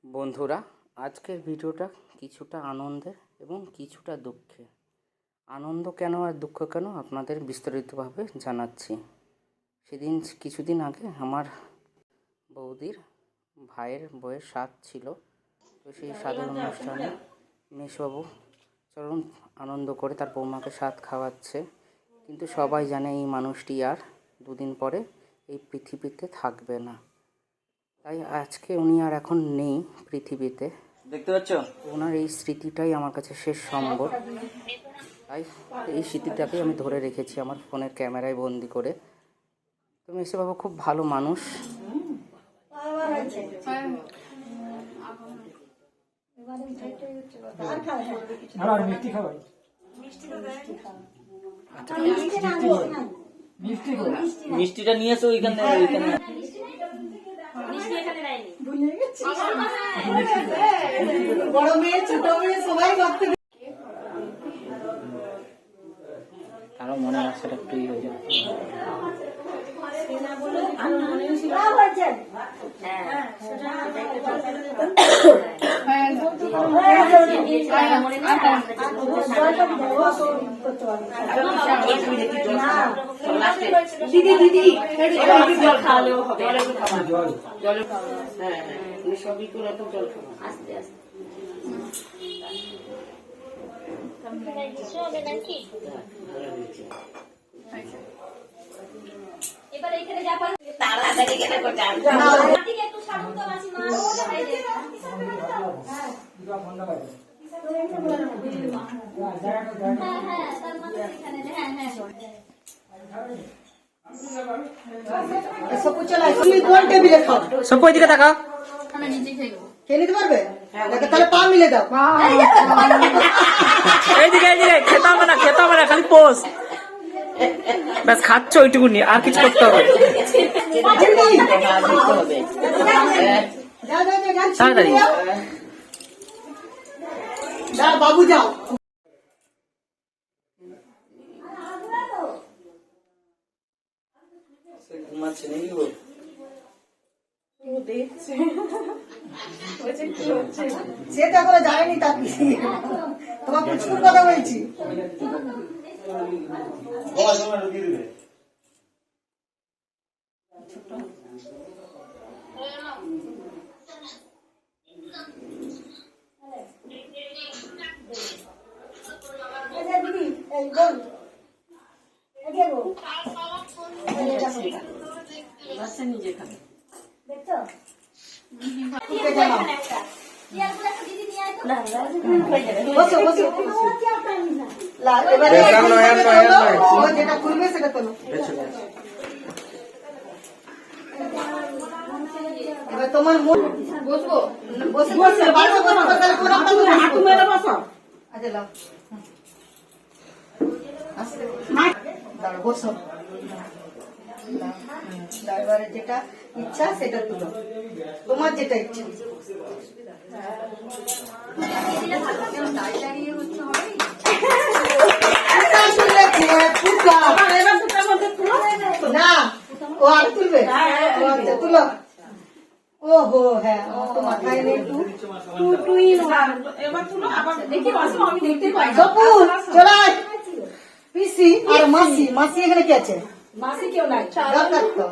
বন্ধুরা, আজকের ভিডিওটা কিছুটা আনন্দের এবং কিছুটা দুঃখের। আনন্দ কেন আর দুঃখ কেন আপনাদের বিস্তারিতভাবে জানাচ্ছি। কিছুদিন আগে আমার বৌদির ভাইয়ের বউয়ের সাধ ছিল। তো সেই সাধের অনুষ্ঠানে মেশবাবু চরম আনন্দ করে তার বৌমাকে সাধ খাওয়াচ্ছে। কিন্তু সবাই জানে এই মানুষটি আর দুদিন পরে এই পৃথিবীতে থাকবে না। তাই আজকে উনি আর এখন নেই পৃথিবীতে, দেখতে পাচ্ছ। ওনার এই স্মৃতিটাই আমার কাছে শেষ সম্বল। তাই এই স্মৃতিটাকেই আমি ধরে রেখেছি আমার ফোনের ক্যামেরায় বন্দি করে। তো মেসোবাবু খুব ভালো মানুষ। মিষ্টিটা নিয়েছো ওইখানে বড় মেয়ে ছোট মেয়ে সবাই করতে কারো মনে আছে একটু হয়ে যায়। দিদি দিদি জল খাওয়ালেও হবে। জল সবই করে তো জল খাওয়া আস্তে আস্তে। এবার এখানে যা পারে তাড়াতাড়ি কেটে করতে ঠিক একটু শান্ত আছি মা হ্যাঁ তার মানে এখানে হ্যাঁ সব চলে আসো। তুমি কোন টেবিলে খাও? সব ওইদিকে তাকাও। আমি নিজে খেয়ে নেবো। খেয়ে নিতে পারবে? তাহলে পা মিলে দাও। এইদিকে খেতে হবে না খালি পোজ। ব্যাস খাচ্ছ ওইটুকুনি, আর কিছু করতে হবে তাড়াতাড়ি। যাও বাবু যাও। ঘুমাচ্ছে নাকি গো? সেটা করে যায়নি তার তোমার প্রচুর কথা বলছি। দিদি এই বল নিজে খাবে। দেখছো বসো বসো। এবারে যেটা খুলবে সেটা তোলো। এবার তোমার মন বসবো বসে বসে বসো তাহলে কোন একটা হাঁটু মেরে বসো। আচ্ছা লাও দাঁড়াও বসো। এবারে যেটা ইচ্ছা সেটা তুলো, তোমার যেটা ইচ্ছা। না ও আর তুলবে তুলো। ওহো হ্যাঁ তো মাথায় নেই পিসি আর মাসি। মাসি এখানে কি আছে? মাসি কেউ নাই। দরকার তো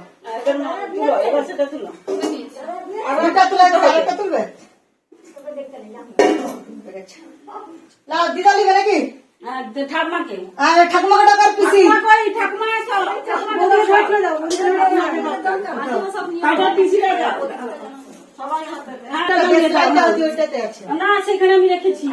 এবার সেটা তুলো। আরেকটা তুলে আরেকটা তুলবে। লাও দিদা লিবে নাকি? ঠাকুমাকে ঠাকুমাকে ডাকার পিসি ঠাকুমা না সেখানে আমি রেখেছি।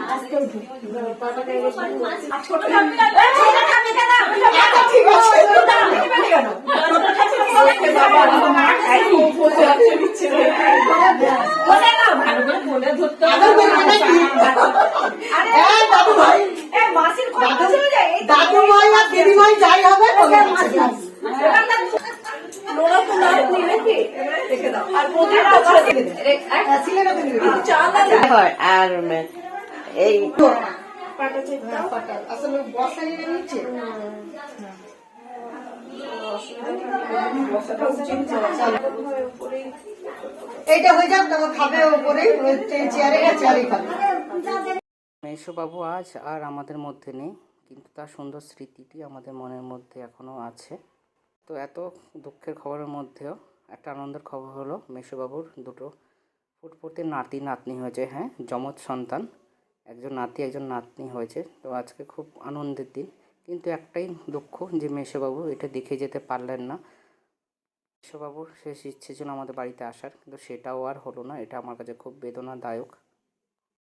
দাদু ভাই আর দিদি ভাই যাই হবে আর এই আসলে বর্ষা নিয়ে নিচ্ছে। এইটা হয়ে যাক, তখন খাবে উপরে চেয়ারে চেয়ারে খাবে। মেসোবাবু আজ আর আমাদের মধ্যে নেই, কিন্তু তার সুন্দর স্মৃতিটি আমাদের মনের মধ্যে এখনও আছে। তো এত দুঃখের খবরের মধ্যেও একটা আনন্দের খবর হলো, মেসোবাবুর দুটো ফুটফুটে নাতি নাতনি হয়েছে। হ্যাঁ, যমজ সন্তান, একজন নাতি একজন নাতনি হয়েছে। তো আজকে খুব আনন্দের দিন, কিন্তু একটাই দুঃখ যে মেসোবাবু এটা দেখে যেতে পারলেন না। মেসোবাবুর শেষ ইচ্ছে ছিল আমাদের বাড়িতে আসার, কিন্তু সেটাও আর হলো না। এটা আমার কাছে খুব বেদনাদায়ক।